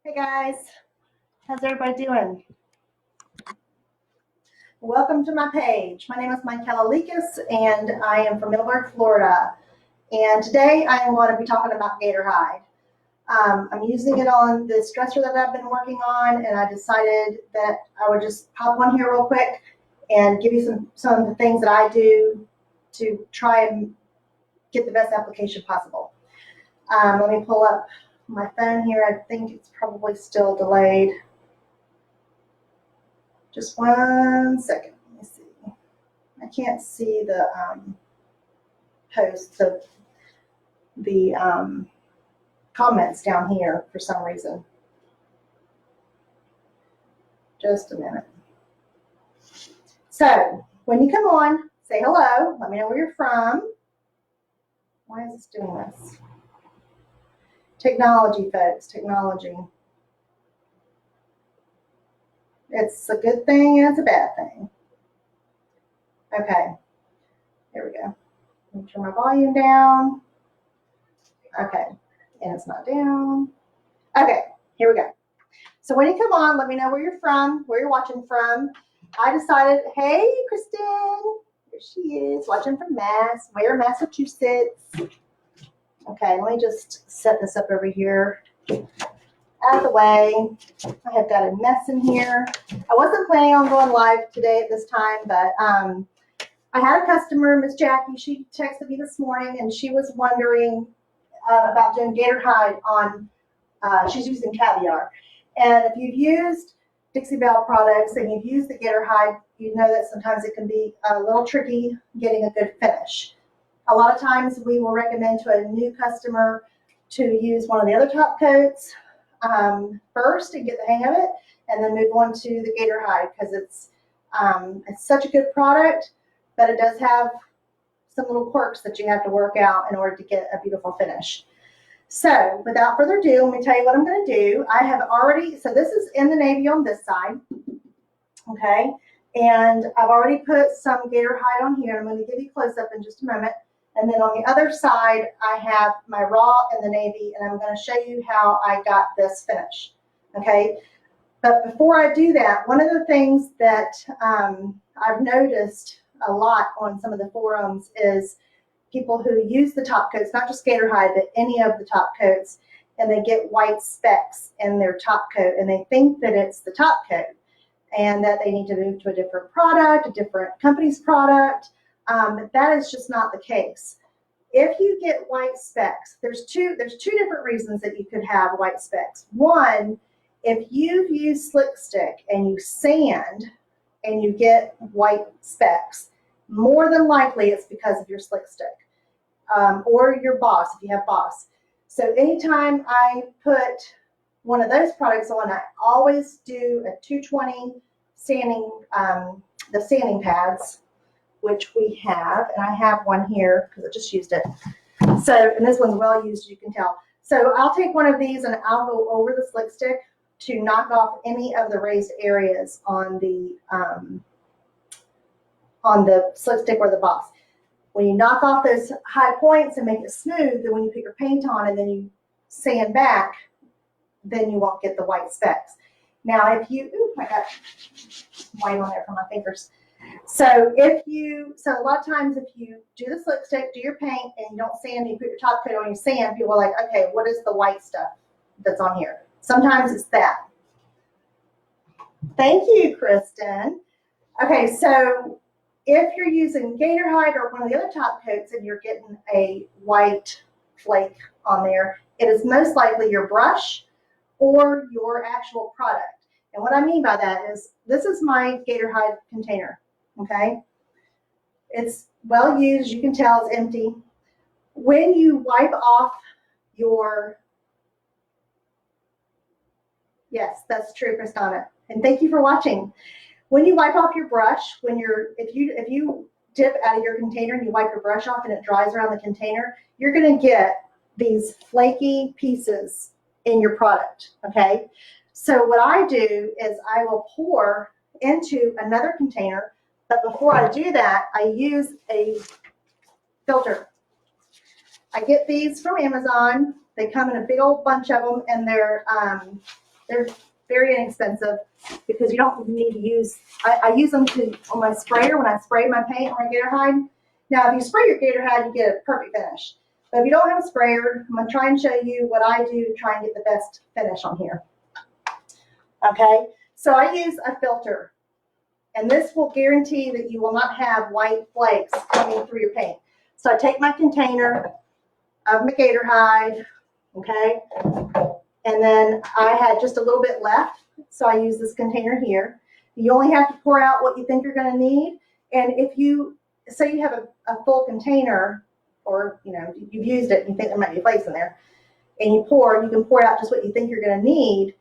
Hey guys, how's everybody doing? Welcome to my page. My name is Michaela Lekas and I am from Middleburg, Florida. And today I am going to be talking about Gator Hide. I'm using it on the stressor that I've been working on, and I decided that I would just pop on here real quick and give you some of the things that I do to try and get the best application possible. Let me pull up my phone here. I think it's probably still delayed. Just 1 second. Let me see. I can't see the posts of the comments down here for some reason. Just a minute. So when you come on, say hello. Let me know where you're from. Why is this doing this? Technology, folks. Technology. It's a good thing and it's a bad thing. Okay. Here we go. Let me turn my volume down. Okay. And it's not down. Okay. Here we go. So when you come on, let me know where you're from, where you're watching from. I decided, hey, Kristen, here she is, watching from Ware, Massachusetts. Okay, let me just set this up over here, out of the way. I have got a mess in here. I wasn't planning on going live today at this time, but I had a customer, Miss Jackie. She texted me this morning, and she was wondering about doing Gator Hide on, she's using caviar. And if you've used Dixie Belle products and you've used the Gator Hide, you know that sometimes it can be a little tricky getting a good finish. A lot of times we will recommend to a new customer to use one of the other top coats first and get the hang of it, and then move on to the Gator Hide because it's such a good product, but it does have some little quirks that you have to work out in order to get a beautiful finish. So without further ado, let me tell you what I'm going to do. I have already, so this is in the navy on this side, okay? And I've already put some Gator Hide on here. I'm going to give you a close-up in just a moment. And then on the other side, I have my raw in the navy, and I'm going to show you how I got this finish, okay? But before I do that, one of the things that I've noticed a lot on some of the forums is people who use the top coats, not just Gator Hide, but any of the top coats, and they get white specks in their top coat, and they think that it's the top coat and that they need to move to a different product, a different company's product. That is just not the case. If you get white specks, there's two different reasons that you could have white specks. One, if you've used Slick Stick and you sand and you get white specks, more than likely it's because of your Slick Stick or your Boss, if you have Boss. So anytime I put one of those products on, I always do a 220 sanding, the sanding pads, which we have, and I have one here because I just used it. So, and this one's well used, as you can tell. So I'll take one of these and I'll go over the Slick Stick to knock off any of the raised areas on the Slick Stick or the Boss. When you knock off those high points and make it smooth, then when you put your paint on and then you sand back, then you won't get the white specks. Now, if you, I got white on there from my fingers. So a lot of times if you do the Slick Stick, do your paint, and you don't sand, you put your top coat on, you sand, people are like, okay, what is the white stuff that's on here? Sometimes it's that. Thank you, Kristen. Okay, so if you're using Gator Hide or one of the other top coats and you're getting a white flake on there, it is most likely your brush or your actual product. And what I mean by that is, this is my Gator Hide container, okay? It's well used, you can tell it's empty. When you wipe off your, yes, that's true, Kristana, and thank you for watching. When you wipe off your brush, if you dip out of your container and you wipe your brush off and it dries around the container, you're going to get these flaky pieces in your product, okay? So what I do is I will pour into another container, but before I do that, I use a filter. I get these from Amazon. They come in a big old bunch of them, and they're They're very inexpensive because you don't need to use, I use them on my sprayer when I spray my paint on my Gator Hide. Now, if you spray your Gator Hide, you get a perfect finish. But if you don't have a sprayer, I'm going to try and show you what I do to try and get the best finish on here. Okay, so I use a filter, and this will guarantee that you will not have white flakes coming through your paint. So I take my container of my Gator Hide, okay, and then I had just a little bit left, so I use this container here. You only have to pour out what you think you're going to need, and if you say you have a full container, or you know you've used it and you think there might be flakes in there, and you can pour out just what you think you're going to need.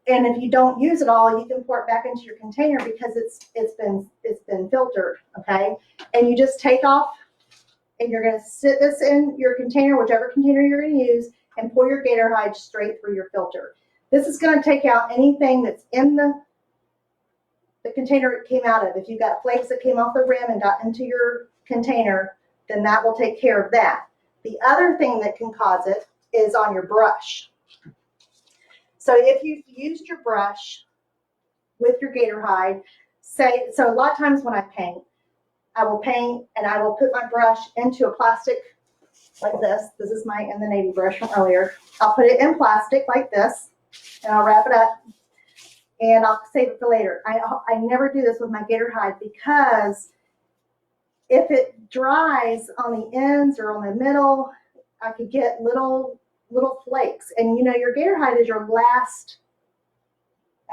And if you don't use it all, you can pour it back into your container because it's been filtered, okay? And you just take off, and you're going to sit this in your container, whichever container you're going to use, and pour your Gator Hide straight through your filter. This is going to take out anything that's in the container it came out of. If you've got flakes that came off the rim and got into your container, then that will take care of that. The other thing that can cause it is on your brush. So if you've used your brush with your Gator Hide, so a lot of times when I paint, I will paint and I will put my brush into a plastic like this. This is my In the Navy brush from earlier. I'll put it in plastic like this, and I'll wrap it up, and I'll save it for later. I never do this with my Gator Hide because if it dries on the ends or on the middle, I could get little flakes. And you know, your Gator Hide is your last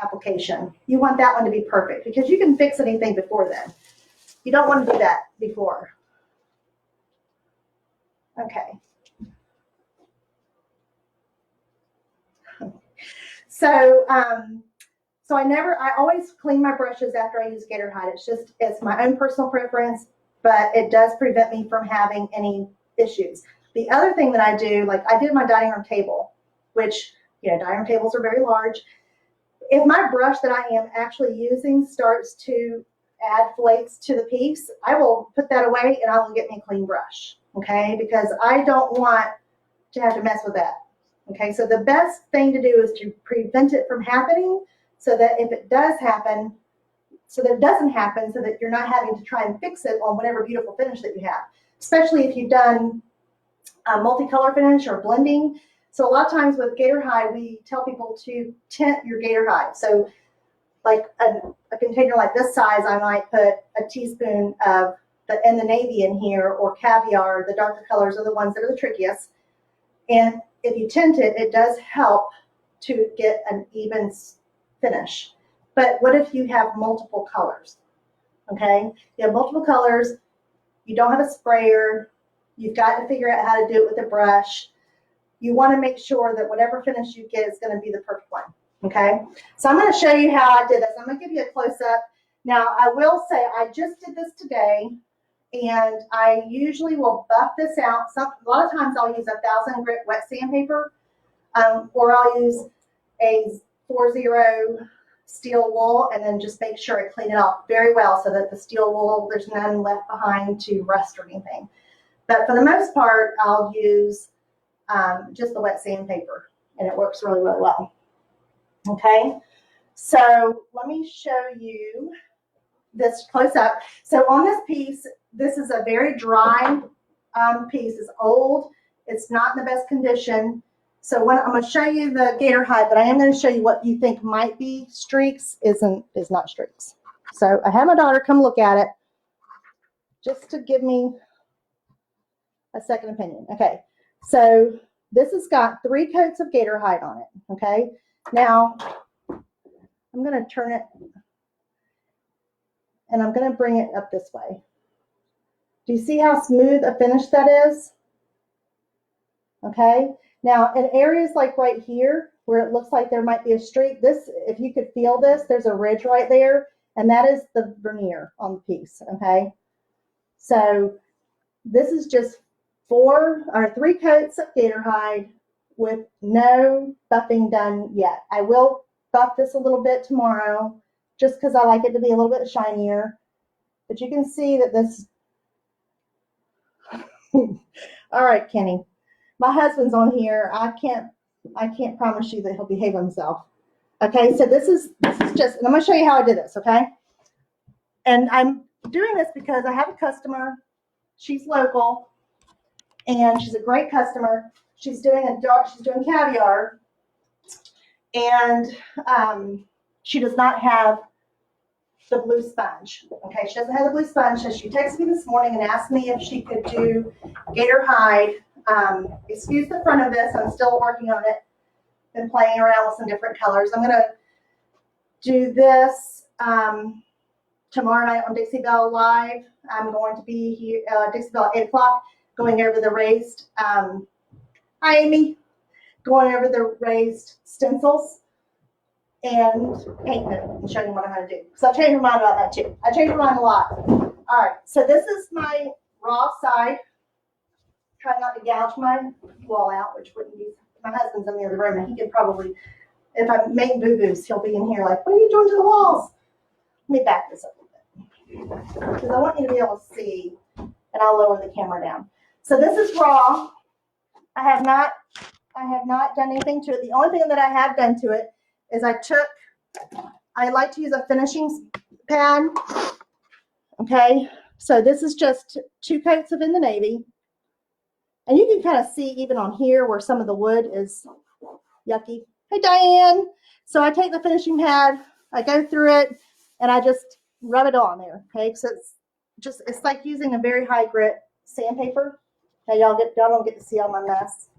application. You want that one to be perfect because you can fix anything before then. You don't want to do that before. Okay. So, I always clean my brushes after I use Gator Hide. It's my own personal preference, but it does prevent me from having any issues. The other thing that I do, like I did my dining room table, which, you know, dining room tables are very large. If my brush that I am actually using starts to add flakes to the piece, I will put that away and I will get me a clean brush, okay? Because I don't want to have to mess with that, okay? So the best thing to do is to prevent it from happening so that if it does happen, so that it doesn't happen, so that you're not having to try and fix it on whatever beautiful finish that you have, especially if you've done multicolor finish or blending. So a lot of times with Gator Hide, we tell people to tint your Gator Hide. So like a container like this size, I might put a teaspoon of the In the Navy in here, or caviar. The darker colors are the ones that are the trickiest. And if you tint it, it does help to get an even finish. But what if you have multiple colors? Okay, you have multiple colors, you don't have a sprayer, you've got to figure out how to do it with a brush. You want to make sure that whatever finish you get is going to be the perfect one. Okay, so I'm going to show you how I did this. I'm going to give you a close-up. Now, I will say I just did this today, and I usually will buff this out. A lot of times I'll use 1,000 grit wet sandpaper, or I'll use a 40 steel wool, and then just make sure I clean it off very well so that the steel wool, there's none left behind to rust or anything. But for the most part, I'll use just the wet sandpaper, and it works really, really well. Okay, so let me show you this close up. So on this piece, this is a very dry piece. It's old. It's not in the best condition. So when I'm going to show you the Gator Hide, but I am going to show you what you think might be streaks is not streaks. So I had my daughter come look at it just to give me a second opinion. Okay, so this has got 3 coats of Gator Hide on it. Okay, now I'm going to turn it and I'm going to bring it up this way. Do you see how smooth a finish that is? Okay, now in areas like right here where it looks like there might be a streak, this, if you could feel this, there's a ridge right there, and that is the veneer on the piece. Okay, so this is just 3 coats of Gator Hide with no buffing done yet. I will buff this a little bit tomorrow just because I like it to be a little bit shinier. But you can see that this, all right, Kenny, my husband's on here. I can't I can't promise you that he'll behave himself. Okay, so this is just, and I'm going to show you how I did this, okay? And I'm doing this because I have a customer. She's local, and she's a great customer. She's doing caviar, and she does not have the blue sponge. Okay, she doesn't have the blue sponge, so she texted me this morning and asked me if she could do Gator Hide. Excuse the front of this, I'm still working on it. Been playing around with some different colors. I'm gonna do this tomorrow night on Dixie Belle Live. I'm going to be here, Dixie Belle at 8 o'clock, going over the raised, hi Amy, going over the raised stencils and painting it and showing you what I'm going to do. So I changed my mind about that too. I changed my mind a lot. All right, so this is my raw side. Try not to gouge my wall out, which wouldn't be, my husband's in the other room and he could probably, if I make boo-boos, he'll be in here like, what are you doing to the walls? Let me back this up a little bit because I want you to be able to see, and I'll lower the camera down. So this is raw. I have not done anything to it. The only thing that I have done to it is I like to use a finishing pad. Okay, so this is just 2 coats of In the Navy. And you can kind of see even on here where some of the wood is yucky. Hey, Diane. So I take the finishing pad, I go through it, and I just rub it on there. Okay, so it's like using a very high grit sandpaper. Okay, y'all don't get to see all my mess.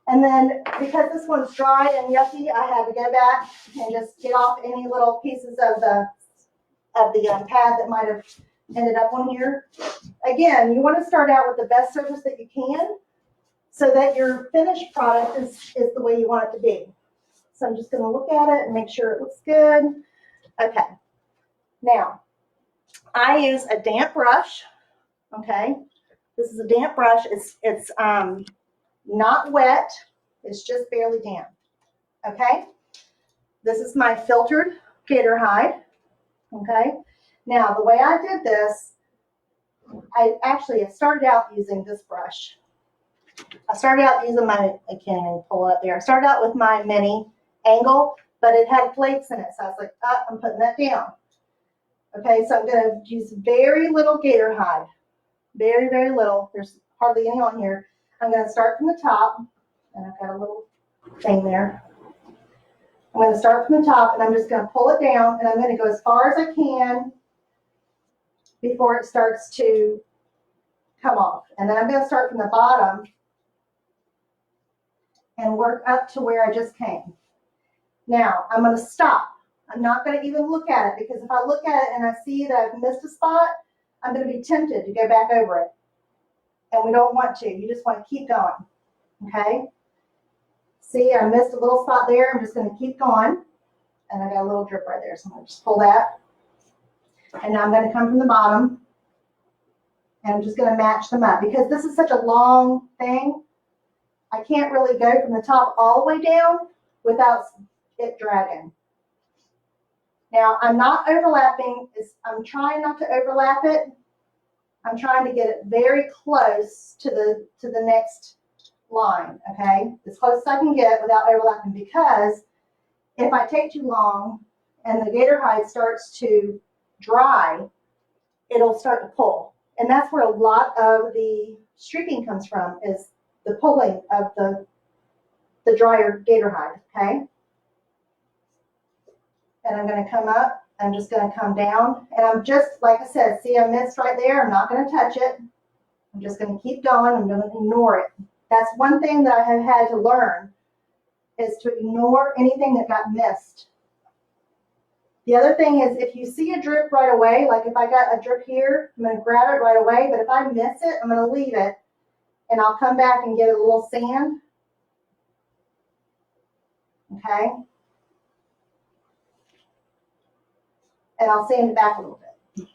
And then because this one's dry and yucky, I had to go back and just get off any little pieces of the pad that might have ended up on here. Again, you want to start out with the best surface that you can so that your finished product is the way you want it to be. So I'm just going to look at it and make sure it looks good. Okay. Now, I use a damp brush. Okay. This is a damp brush. It's not wet. It's just barely damp. Okay. This is my filtered Gator Hide. Okay. Now, the way I did this, I started out using this brush. I started out using I can't even pull it up there. I started out with my mini angle, but it had flakes in it. So I was like, I'm putting that down. Okay, so I'm going to use very little Gator Hide. Very, very little. There's hardly any on here. I'm going to start from the top, and I've got a little thing there. I'm going to start from the top, and I'm just going to pull it down, and I'm going to go as far as I can before it starts to come off. And then I'm going to start from the bottom and work up to where I just came. Now, I'm going to stop. I'm not going to even look at it because if I look at it and I see that I've missed a spot, I'm going to be tempted to go back over it. And we don't want to. You just want to keep going. Okay? See, I missed a little spot there. I'm just going to keep going. And I got a little drip right there. So I'm going to just pull that. And now I'm going to come from the bottom. And I'm just going to match them up. Because this is such a long thing, I can't really go from the top all the way down without it dragging. Now, I'm not overlapping. I'm trying not to overlap it. I'm trying to get it very close to the next line, okay? As close as I can get without overlapping, because if I take too long and the Gator Hide starts to dry, it'll start to pull. And that's where a lot of the streaking comes from, is the pulling of the drier Gator Hide, okay? And I'm going to come up. I'm just going to come down. And I'm just, like I said, see I missed right there. I'm not going to touch it. I'm just going to keep going. I'm going to ignore it. That's one thing that I have had to learn, is to ignore anything that got missed. The other thing is, if you see a drip right away, like if I got a drip here, I'm going to grab it right away. But if I miss it, I'm going to leave it. And I'll come back and give it a little sand. Okay? And I'll sand it back a little bit.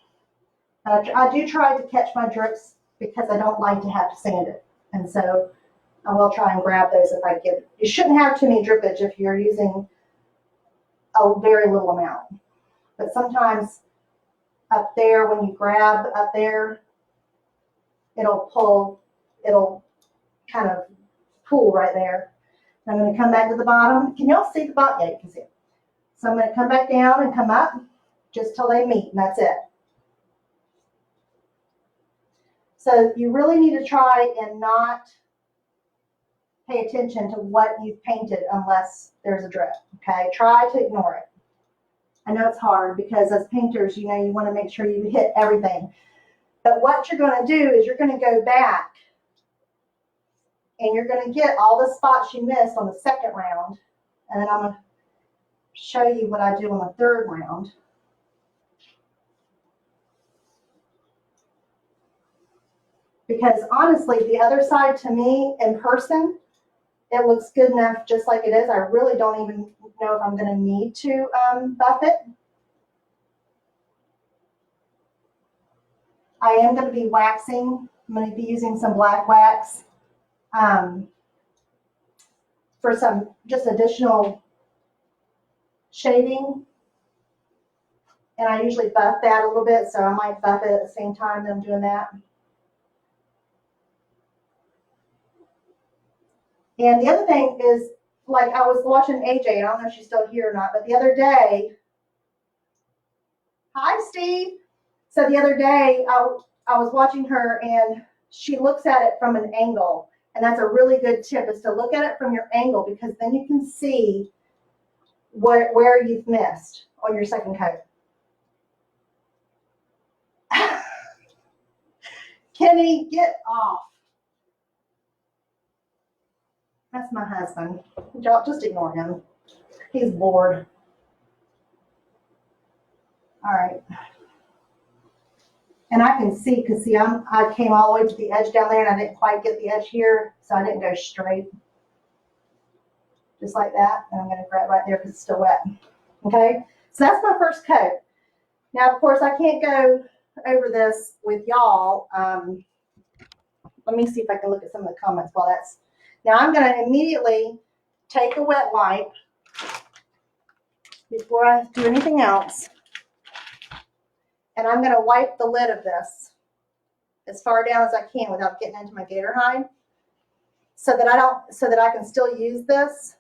I do try to catch my drips because I don't like to have to sand it. And so I will try and grab those if I get it. You shouldn't have too many drippage if you're using a very little amount. But sometimes up there, when you grab up there, it'll kind of pool right there. I'm going to come back to the bottom. Can y'all see the bottom? Yeah, you can see it. So I'm going to come back down and come up just till they meet, and that's it. So you really need to try and not pay attention to what you've painted unless there's a drip, okay? Try to ignore it. I know it's hard because as painters, you know, you want to make sure you hit everything. But what you're going to do is you're going to go back and you're going to get all the spots you missed on the second round. And then I'm going to show you what I do on the third round. Because honestly, the other side to me in person, it looks good enough just like it is. I really don't even know if I'm going to need to buff it. I am going to be waxing. I'm going to be using some black wax for some just additional shading. And I usually buff that a little bit, so I might buff it at the same time that I'm doing that. And the other thing is, like I was watching AJ, I don't know if she's still here or not, but the other day, hi Steve. So the other day I was watching her and she looks at it from an angle. And that's a really good tip, is to look at it from your angle, because then you can see where you've missed on your second coat. Kenny, get off. That's my husband. Just ignore him. He's bored. All right. And I can see, because see, I came all the way to the edge down there and I didn't quite get the edge here, so I didn't go straight. Just like that. And I'm going to grab right there because it's still wet. Okay? So that's my first coat. Now, of course, I can't go over this with y'all. Let me see if I can look at some of the comments while that's. Now, I'm going to immediately take a wet wipe before I do anything else. And I'm going to wipe the lid of this as far down as I can without getting into my Gator Hide, so that I can still use this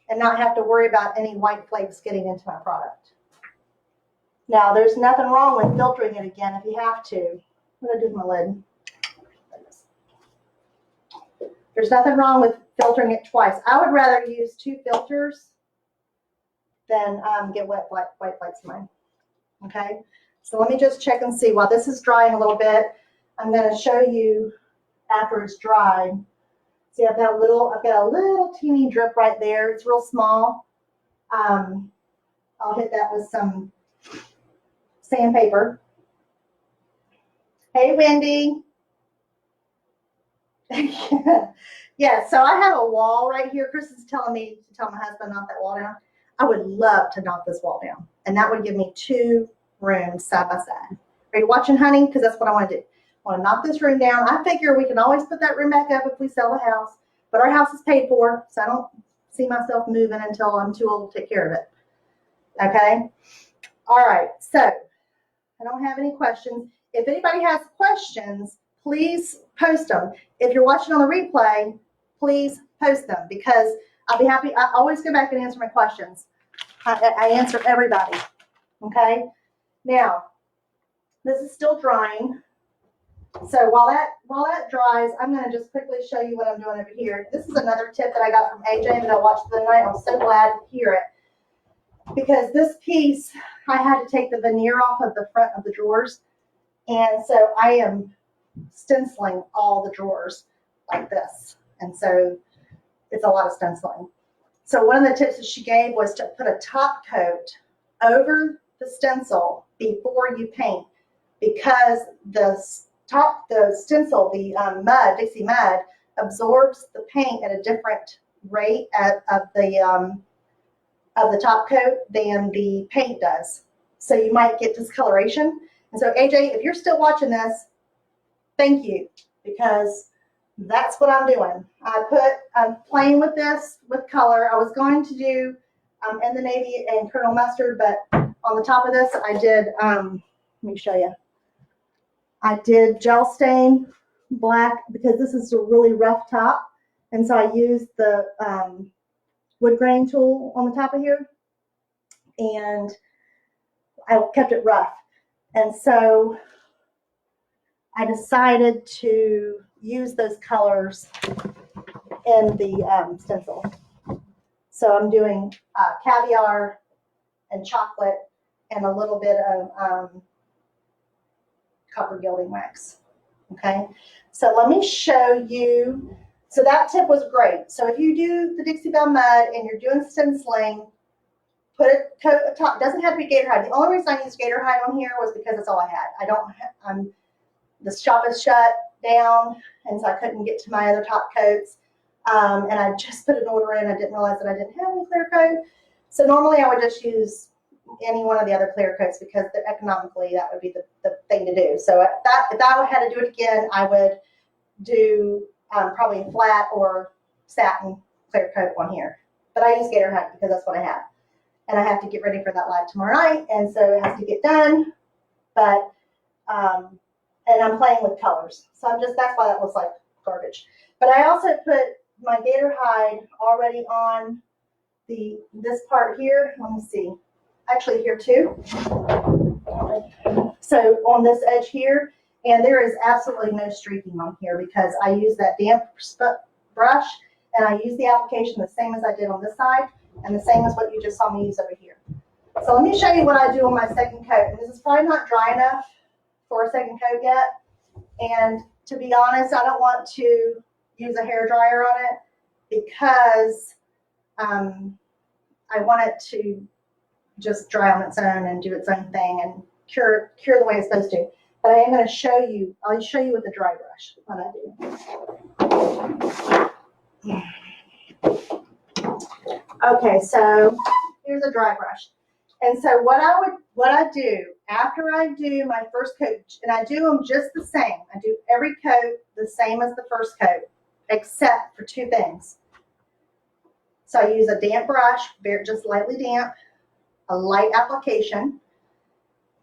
and not have to worry about any white flakes getting into my product. Now, there's nothing wrong with filtering it again if you have to. What did I do with my lid? There's nothing wrong with filtering it twice. I would rather use 2 filters than get white flakes in mine. Okay, so let me just check and see. While this is drying a little bit, I'm going to show you after it's dried. See, I've got a little teeny drip right there. It's real small. I'll hit that with some sandpaper. Hey, Wendy. Yeah, so I have a wall right here. Chris is telling me to tell my husband to knock that wall down. I would love to knock this wall down, and that would give me 2 rooms side by side. Are you watching, honey? Because that's what I want to do. I want to knock this room down. I figure we can always put that room back up if we sell the house, but our house is paid for, so I don't see myself moving until I'm too old to take care of it. Okay? All right, so I don't have any questions. If anybody has questions, please post them. If you're watching on the replay, please post them, because I'll be happy. I always go back and answer my questions. I answer everybody. Okay? Now, this is still drying. So while that dries, I'm going to just quickly show you what I'm doing over here. This is another tip that I got from AJ that I watched the other night. I'm so glad to hear it, because this piece, I had to take the veneer off of the front of the drawers. And so I am stenciling all the drawers like this. And so it's a lot of stenciling. So one of the tips that she gave was to put a top coat over the stencil before you paint, because the stencil, the mud, Dixie mud, absorbs the paint at a different rate of the top coat than the paint does. So you might get discoloration. And so AJ, if you're still watching this, thank you, because that's what I'm doing. I'm playing with this with color. I was going to do in the navy and Colonel Mustard, but on the top of this, I did, let me show you. I did gel stain black, because this is a really rough top. And so I used the wood grain tool on the top of here, and I kept it rough. And so I decided to use those colors in the stencil. So I'm doing caviar and chocolate and a little bit of copper gilding wax. Okay, so let me show you. So that tip was great. So if you do the Dixie Belle mud and you're doing stenciling, put a coat of top. It doesn't have to be Gator Hide. The only reason I used Gator Hide on here was because that's all I had. I don't. The shop is shut down, and so I couldn't get to my other top coats. And I just put an order in. I didn't realize that I didn't have any clear coat. So normally I would just use any one of the other clear coats because economically that would be the thing to do. So if I had to do it again, I would do probably a flat or satin clear coat on here. But I use Gator Hide because that's what I have. And I have to get ready for that live tomorrow night, and so it has to get done. But and I'm playing with colors, so that's why that looks like garbage. But I also put my Gator Hide already on this part here. Let me see, actually here too. So on this edge here, and there is absolutely no streaking on here because I use that damp brush, and I use the application the same as I did on this side, and the same as what you just saw me use over here. So let me show you what I do on my second coat. And this is probably not dry enough for a second coat yet. And to be honest, I don't want to use a hair dryer on it because I want it to just dry on its own and do its own thing and cure the way it's supposed to. But I am going to show you, I'll show you with the dry brush what I do. Okay, so here's a dry brush. And so what I do after I do my first coat, and I do them just the same. I do every coat the same as the first coat, except for two things. So I use a damp brush, just lightly damp, a light application.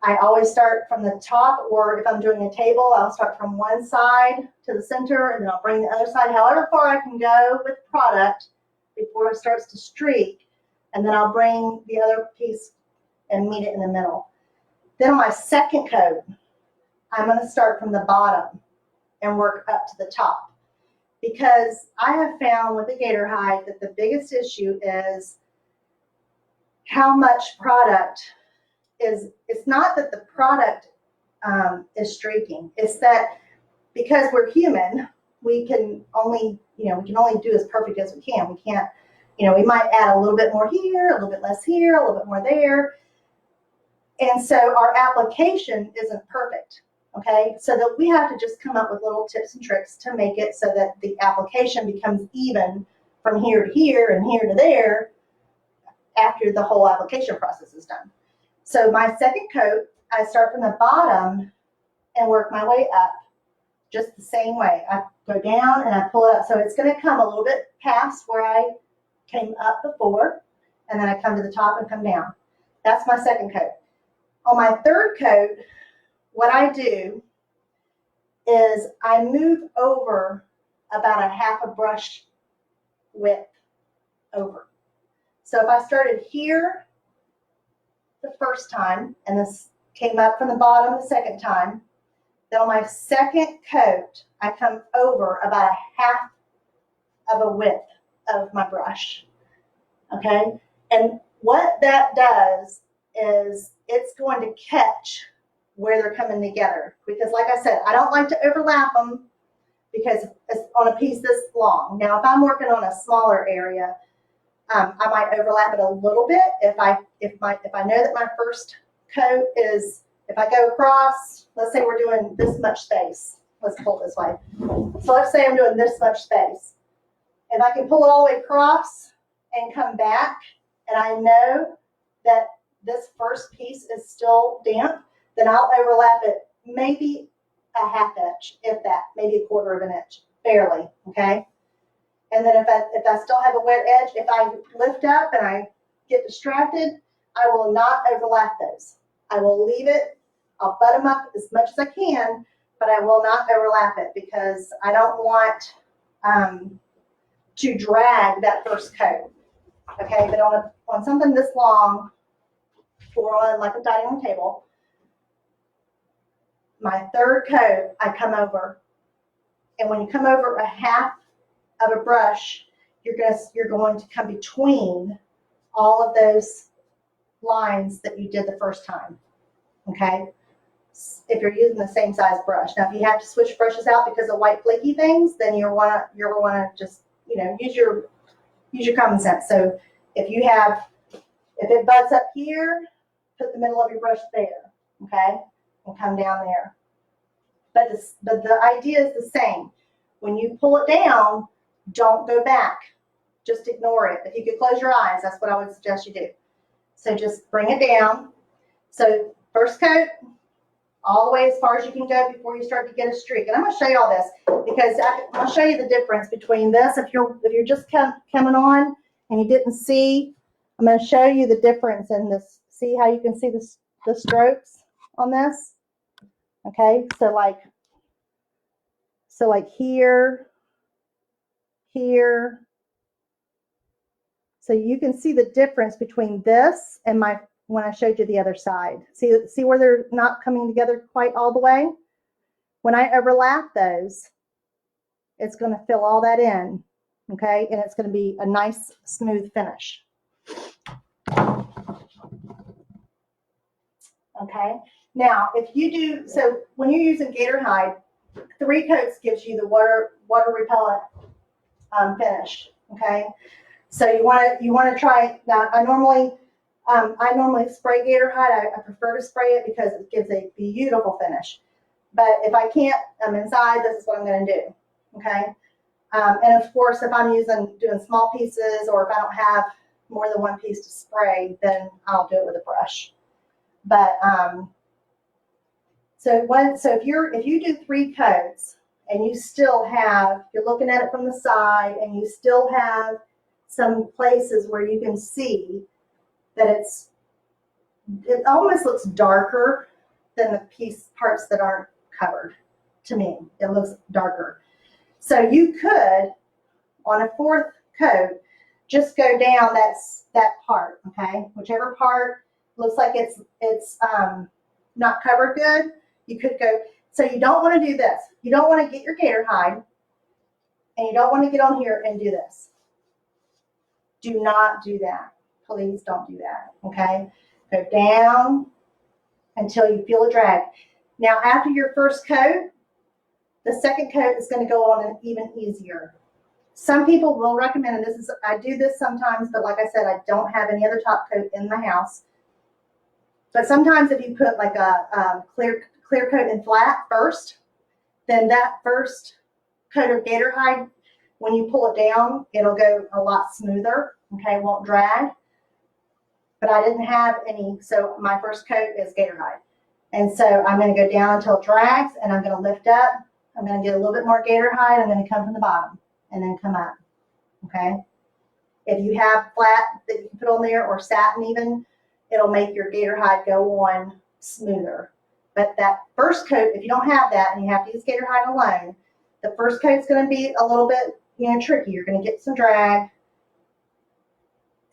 I always start from the top, or if I'm doing a table, I'll start from one side to the center, and then I'll bring the other side however far I can go with product before it starts to streak, and then I'll bring the other piece and meet it in the middle. Then on my second coat, I'm going to start from the bottom and work up to the top, because I have found with the Gator Hide that the biggest issue is how much product is. It's not that the product is streaking. It's that because we're human, we can only do as perfect as we can. We can't, we might add a little bit more here, a little bit less here, a little bit more there. And so our application isn't perfect, okay? So that we have to just come up with little tips and tricks to make it so that the application becomes even from here to here and here to there after the whole application process is done. So my second coat, I start from the bottom and work my way up just the same way. I go down and I pull it up. So it's going to come a little bit past where I came up before, and then I come to the top and come down. That's my second coat. On my third coat, what I do is I move over about a half a brush width over. So if I started here the first time, and this came up from the bottom the second time, then on my second coat, I come over about a half of a width of my brush, okay? And what that does is it's going to catch where they're coming together, because like I said, I don't like to overlap them because it's on a piece this long. Now, if I'm working on a smaller area, I might overlap it a little bit if I know that my first coat is, if I go across, let's say we're doing this much space. Let's pull it this way. So let's say I'm doing this much space. If I can pull it all the way across and come back, and I know that this first piece is still damp, then I'll overlap it maybe a half inch, if that, maybe a quarter of an inch, barely, okay? And then if I still have a wet edge, if I lift up and I get distracted, I will not overlap those. I will leave it, I'll butt them up as much as I can, but I will not overlap it because I don't want to drag that first coat. Okay, but on something this long, or on like a dining room table, my third coat, I come over. And when you come over a half of a brush, you're going to come between all of those lines that you did the first time. Okay? If you're using the same size brush. Now, if you have to switch brushes out because of white flaky things, then you'll want to just, use your common sense. So if it butts up here, put the middle of your brush there, okay, and come down there. But the idea is the same. When you pull it down, don't go back. Just ignore it. If you could close your eyes, that's what I would suggest you do. So just bring it down. So first coat, all the way as far as you can go before you start to get a streak. And I'm going to show you all this because I'll show you the difference between this. If you're just coming on and you didn't see, I'm going to show you the difference in this. See how you can see the strokes on this? Okay, so like here. So you can see the difference between this and when I showed you the other side. See where they're not coming together quite all the way? When I overlap those, it's going to fill all that in, okay? And it's going to be a nice, smooth finish. Okay? Now, so when you're using Gator Hide, 3 coats gives you the water repellent finish, okay? So you want to try. Now, I normally spray Gator Hide. I prefer to spray it because it gives a beautiful finish. But if I can't, I'm inside. This is what I'm going to do. Okay. And of course, if I'm doing small pieces, or if I don't have more than one piece to spray, then I'll do it with a brush. But so if you do 3 coats and you still have, you're looking at it from the side and you still have some places where you can see that it almost looks darker than the parts that aren't covered. To me, it looks darker. So you could, on a 4th coat, just go down that part, okay? Whichever part looks like it's not covered good, you could go. So you don't want to do this. You don't want to get your Gator Hide, and you don't want to get on here and do this. Do not do that. Please don't do that, okay? Go down until you feel a drag. Now, after your first coat, the second coat is going to go on even easier. Some people will recommend, and I do this sometimes, but like I said, I don't have any other top coat in my house. But sometimes if you put like a clear coat in flat first, then that first coat of Gator Hide, when you pull it down, it'll go a lot smoother, okay, it won't drag. But I didn't have any, so my first coat is Gator Hide. And so I'm going to go down until it drags, and I'm going to lift up. I'm going to get a little bit more Gator Hide. I'm going to come from the bottom and then come up, okay? If you have flat that you can put on there, or satin even, it'll make your Gator Hide go on smoother. But that first coat, if you don't have that and you have to use Gator Hide alone, the first coat's going to be a little bit, tricky. You're going to get some drag,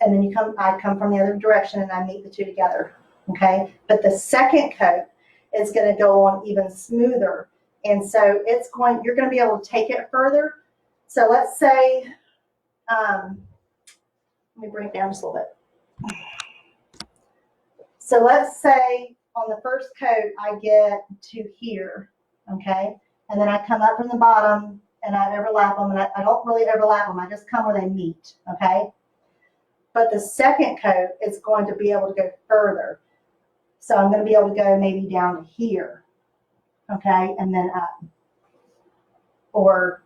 and then I come from the other direction and I meet the two together, okay? But the second coat is going to go on even smoother, and so you're going to be able to take it further. So let's say, let me bring it down just a little bit. So let's say on the first coat I get to here, okay? And then I come up from the bottom and I overlap them, and I don't really overlap them. I just come where they meet, okay? But the second coat is going to be able to go further. So I'm going to be able to go maybe down to here, okay, and then up. Or,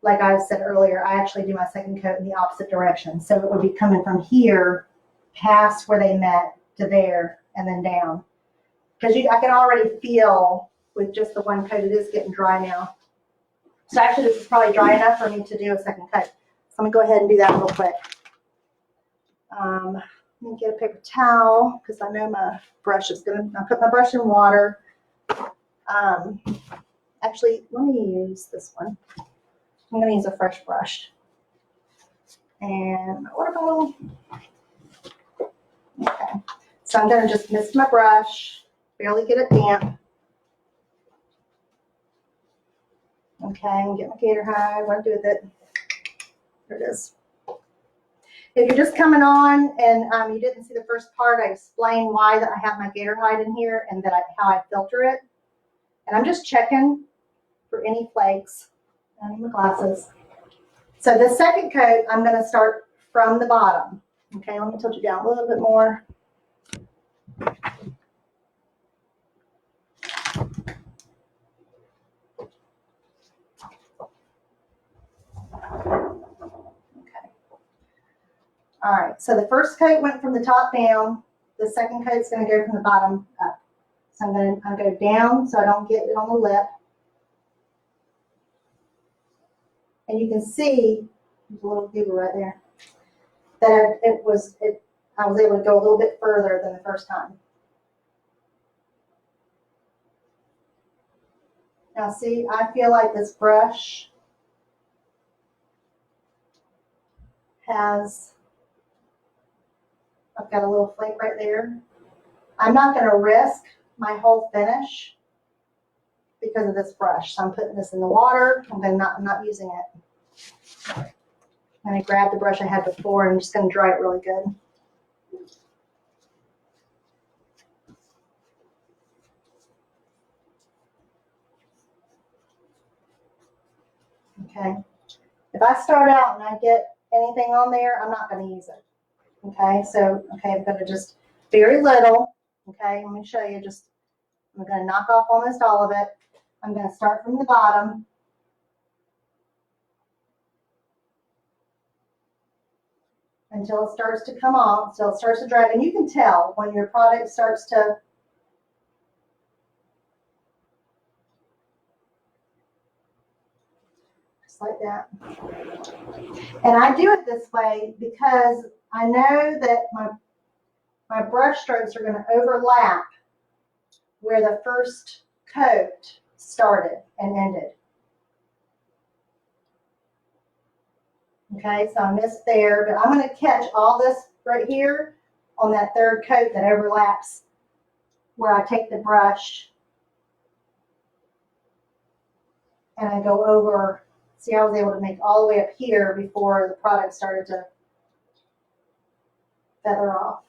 like I said earlier, I actually do my second coat in the opposite direction. So it would be coming from here, past where they met, to there, and then down. Because I can already feel with just the one coat, it is getting dry now. So actually, this is probably dry enough for me to do a second coat. So I'm going to go ahead and do that real quick. Let me get a paper towel, because I know my brush is going to, I put my brush in water. Actually, let me use this one. I'm going to use a fresh brush. and my water bottle. Okay, so I'm gonna just mist my brush, barely get it damp. Okay, and get my Gator Hide. What do I do with it? There it is. If you're just coming on and you didn't see the first part, I explained why that I have my Gator Hide in here and how I filter it. And I'm just checking for any flakes. I need my glasses. So the second coat, I'm going to start from the bottom. Okay, let me tilt you down a little bit more. All right, so the first coat went from the top down. The second coat's going to go from the bottom up. So I'm going to go down so I don't get it on the lip. And you can see, there's a little giggle right there, that I was able to go a little bit further than the first time. Now see, I feel like this brush I've got a little flake right there. I'm not going to risk my whole finish because of this brush. So I'm putting this in the water. I'm not using it. I'm going to grab the brush I had before and I'm just going to dry it really good. Okay. If I start out and I get anything on there, I'm not going to use it. Okay, so, I'm going to just very little. Okay, let me show you. I'm going to knock off almost all of it. I'm going to start from the bottom. Until it starts to come off, until it starts to dry. And you can tell when your product starts to just like that. And I do it this way because I know that my brush strokes are going to overlap where the first coat started and ended. Okay, so I missed there, but I'm going to catch all this right here on that third coat that overlaps where I take the brush and I go over. See, I was able to make all the way up here before the product started to feather off.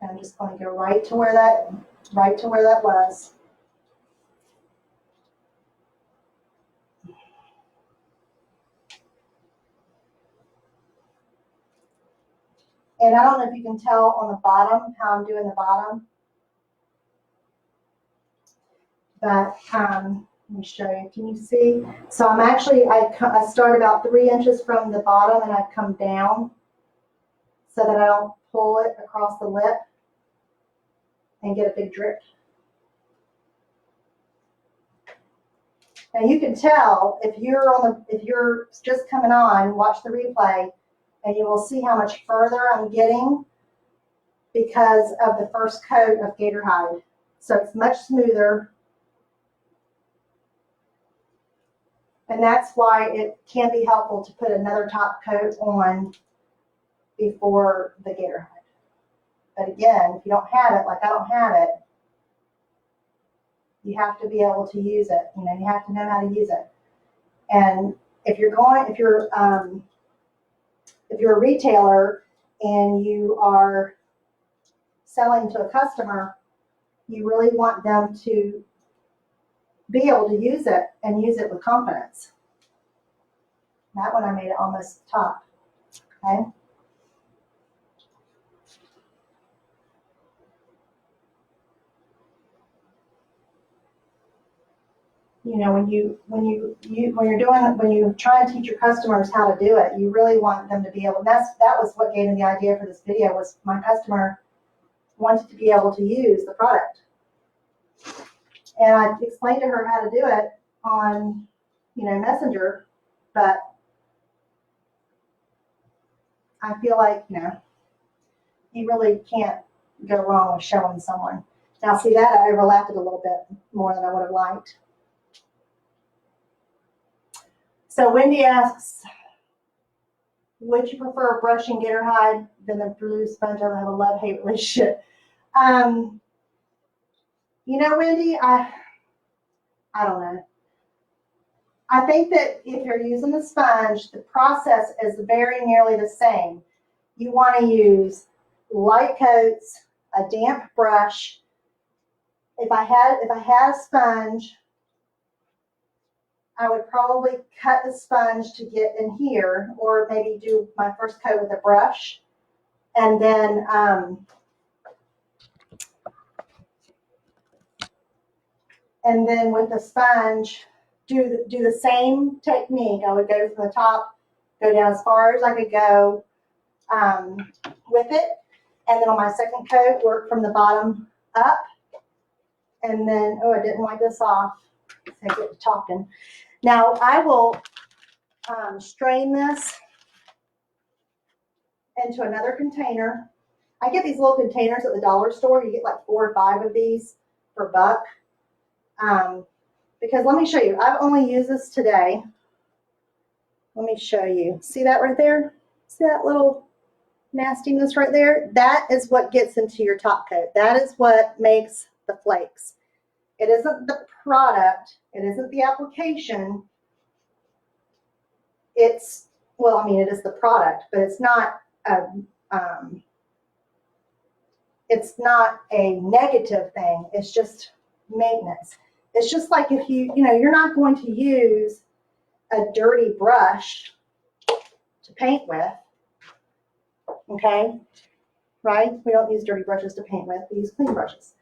And I'm just going to go right to where that was. And I don't know if you can tell on the bottom how I'm doing the bottom, but let me show you. Can you see? So I'm actually, I start about 3 inches from the bottom and I come down so that I don't pull it across the lip and get a big drip. Now you can tell if you're just coming on, watch the replay, and you will see how much further I'm getting because of the first coat of Gator Hide. So it's much smoother. And that's why it can be helpful to put another top coat on before the Gator Hide. But again, if you don't have it, like I don't have it, you have to be able to use it. You know, you have to know how to use it. And if you're a retailer and you are selling to a customer, you really want them to be able to use it and use it with confidence. That one I made it almost top. Okay. You know, when you try and teach your customers how to do it, you really want them to be able. That was what gave me the idea for this video. Was my customer wanted to be able to use the product, and I explained to her how to do it on, Messenger, but I feel like you really can't go wrong with showing someone. Now, see that I overlapped it a little bit more than I would have liked. So Wendy asks, would you prefer brushing Gator Hide than the blue sponge? I have a love-hate relationship. You know, Wendy, I don't know. I think that if you're using the sponge, the process is very nearly the same. You want to use light coats, a damp brush. If I had a sponge, I would probably cut the sponge to get in here, or maybe do my first coat with a brush, and then with the sponge, do the same technique. I would go from the top, go down as far as I could go with it, and then on my second coat, work from the bottom up, and then, oh, I didn't wipe this off, so I get to talking. Now I will strain this into another container. I get these little containers at the dollar store. You get like 4 or 5 of these for $1. Because let me show you, I've only used this today. Let me show you. See that right there? See that little nastiness right there? That is what gets into your top coat. That is what makes the flakes. It isn't the product. It isn't the application. It's, well, I mean, it is the product, but it's not a negative thing. It's just maintenance. It's just like if you're not going to use a dirty brush to paint with, okay? Right? We don't use dirty brushes to paint with. We use clean brushes.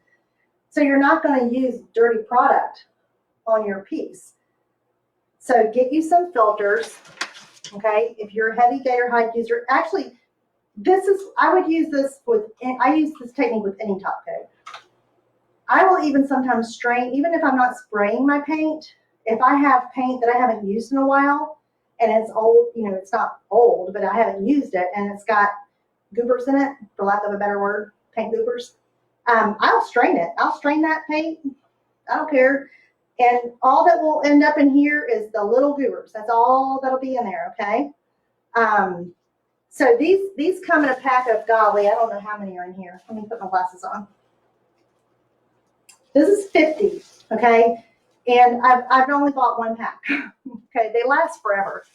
So you're not going to use dirty product on your piece. So get you some filters, okay? If you're a heavy Gator Hide user, actually, I use this technique with any top coat. I will even sometimes strain, even if I'm not spraying my paint, if I have paint that I haven't used in a while and it's old, it's not old, but I haven't used it and it's got goobers in it, for lack of a better word, paint goobers, I'll strain it. I'll strain that paint. I don't care. And all that will end up in here is the little goobers. That's all that'll be in there, okay? So these come in a pack of, golly, I don't know how many are in here. Let me put my glasses on. This is 50, okay? And I've only bought 1 pack. Okay, they last forever.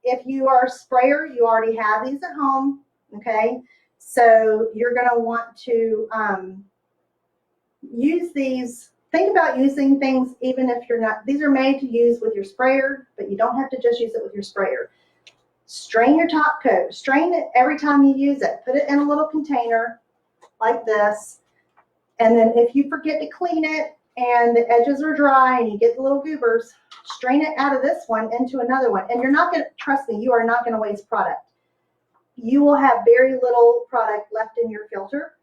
If you are a sprayer, you already have these at home, okay? So you're going to want to use these. Think about using things even if you're not, these are made to use with your sprayer, but you don't have to just use it with your sprayer. Strain your top coat. Strain it every time you use it. Put it in a little container like this. And then if you forget to clean it and the edges are dry and you get the little goobers, strain it out of this one into another one. And you're not going to, trust me, you are not going to waste product. You will have very little product left in your filter.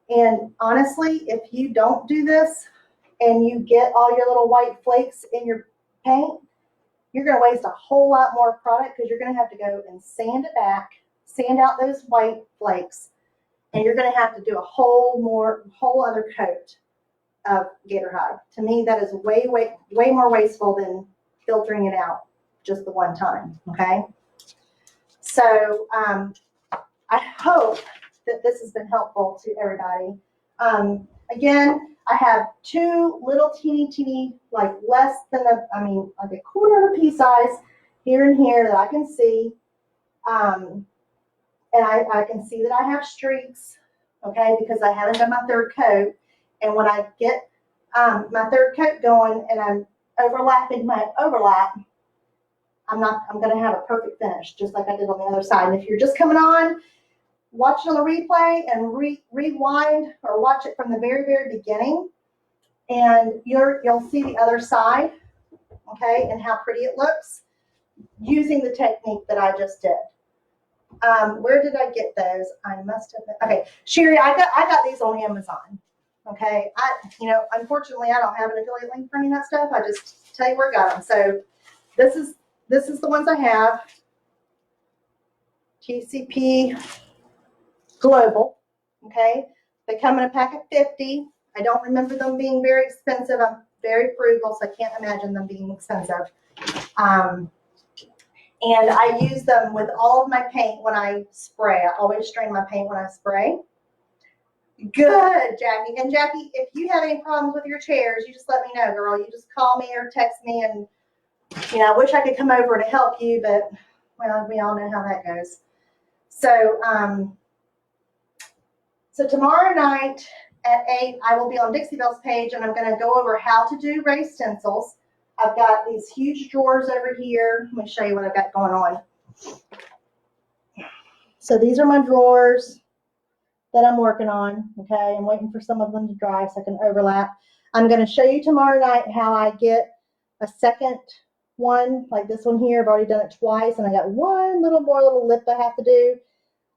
And honestly, if you don't do this and you get all your little white flakes in your paint, you're going to waste a whole lot more product because you're going to have to go and sand it back, sand out those white flakes, and you're going to have to do a whole other coat of Gator Hide. To me, that is way more wasteful than filtering it out just the one time, okay? So I hope that this has been helpful to everybody. Again, I have 2 little teeny, like less than like a quarter of a pea size here and here that I can see. And I can see that I have streaks, okay, because I haven't done my 3rd coat. And when I get my 3rd coat going and I'm overlapping my overlap, I'm going to have a perfect finish, just like I did on the other side. And if you're just coming on, watch it on the replay and rewind or watch it from the very beginning, and you'll see the other side, okay, and how pretty it looks using the technique that I just did. Where did I get those? I must have been, okay, Sherry, I got these on Amazon. Okay, unfortunately I don't have an affiliate link for any of that stuff. I just tell you where I got them. So this is the ones I have. TCP Global. Okay, they come in a pack of 50. I don't remember them being very expensive. I'm very frugal, so I can't imagine them being expensive. And I use them with all of my paint when I spray. I always strain my paint when I spray. Good, Jackie. And Jackie, if you have any problems with your chairs, you just let me know, girl. You just call me or text me, and I wish I could come over to help you, but well, we all know how that goes. So, so tomorrow night at 8, I will be on Dixie Belle's page, and I'm going to go over how to do raised stencils. I've got these huge drawers over here. Let me show you what I've got going on. So these are my drawers that I'm working on, okay? I'm waiting for some of them to dry so I can overlap. I'm going to show you tomorrow night how I get a second one, like this one here. I've already done it twice, and I got one little lip I have to do.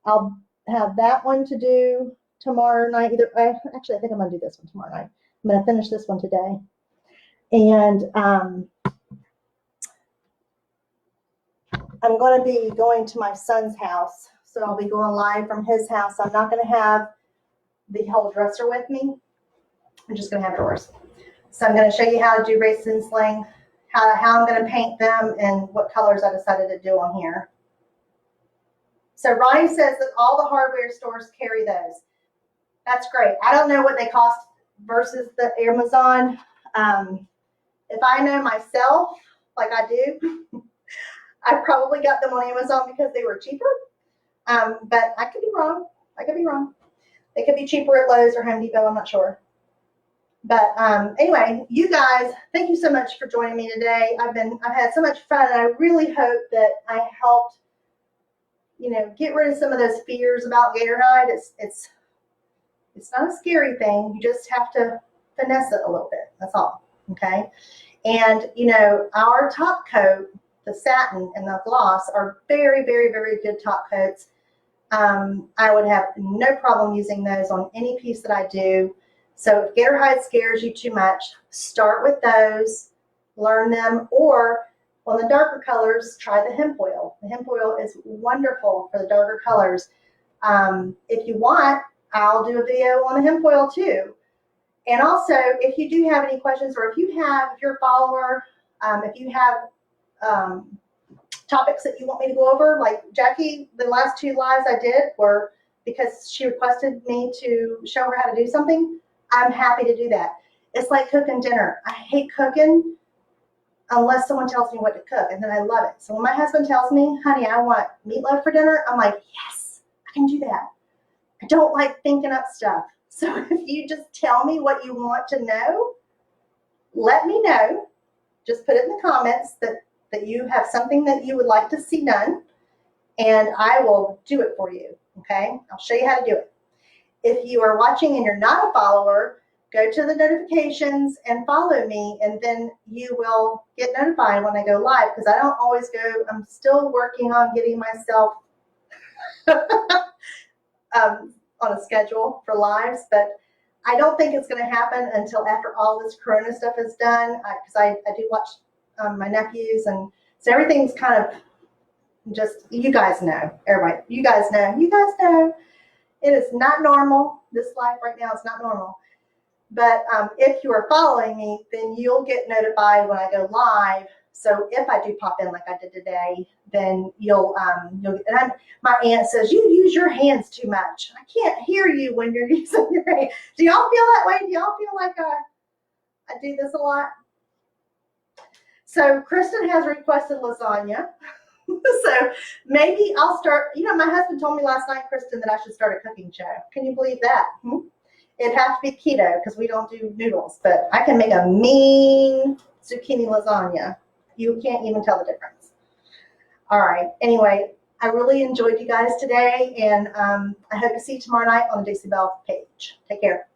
I'll have that one to do tomorrow night. Actually, I think I'm going to do this one tomorrow night. I'm going to finish this one today. And I'm going to be going to my son's house. So I'll be going live from his house. I'm not going to have the whole dresser with me. I'm just going to have drawers. So I'm going to show you how to do raised stenciling, how I'm going to paint them, and what colors I decided to do on here. So Ronnie says that all the hardware stores carry those. That's great. I don't know what they cost versus the Amazon. If I know myself, like I do, I probably got them on Amazon because they were cheaper. But I could be wrong. They could be cheaper at Lowe's or Home Depot. I'm not sure. But anyway, you guys, thank you so much for joining me today. I've had so much fun, and I really hope that I helped, get rid of some of those fears about Gator Hide. It's not a scary thing. You just have to finesse it a little bit. That's all. Okay. And our top coat, the satin and the gloss, are very, very, very good top coats. I would have no problem using those on any piece that I do. So if Gator Hide scares you too much, start with those, learn them, or on the darker colors, try the hemp oil. The hemp oil is wonderful for the darker colors. If you want, I'll do a video on the hemp oil too. And also, if you do have any questions, or if you're a follower, if you have topics that you want me to go over, like Jackie, the last 2 lives I did were because she requested me to show her how to do something. I'm happy to do that. It's like cooking dinner. I hate cooking unless someone tells me what to cook, and then I love it. So when my husband tells me, honey, I want meatloaf for dinner, I'm like, yes, I can do that. I don't like thinking up stuff. So if you just tell me what you want to know, let me know. Just put it in the comments that you have something that you would like to see done, and I will do it for you, okay? I'll show you how to do it. If you are watching and you're not a follower, go to the notifications and follow me, and then you will get notified when I go live, because I don't always go. I'm still working on getting myself on a schedule for lives, but I don't think it's going to happen until after all this Corona stuff is done, because I do watch my nephews, and so everything's kind of just, you guys know, everybody, you guys know, it is not normal. This life right now is not normal. But if you are following me, then you'll get notified when I go live. So if I do pop in like I did today, then you'll get, my aunt says, you use your hands too much. I can't hear you when you're using your hands. Do y'all feel that way? Do y'all feel like I do this a lot? So Kristen has requested lasagna. So maybe I'll start, my husband told me last night, Kristen, that I should start a cooking show. Can you believe that? It'd have to be keto because we don't do noodles, but I can make a mean zucchini lasagna. You can't even tell the difference. All right. Anyway, I really enjoyed you guys today, and I hope to see you tomorrow night on the Dixie Belle page. Take care.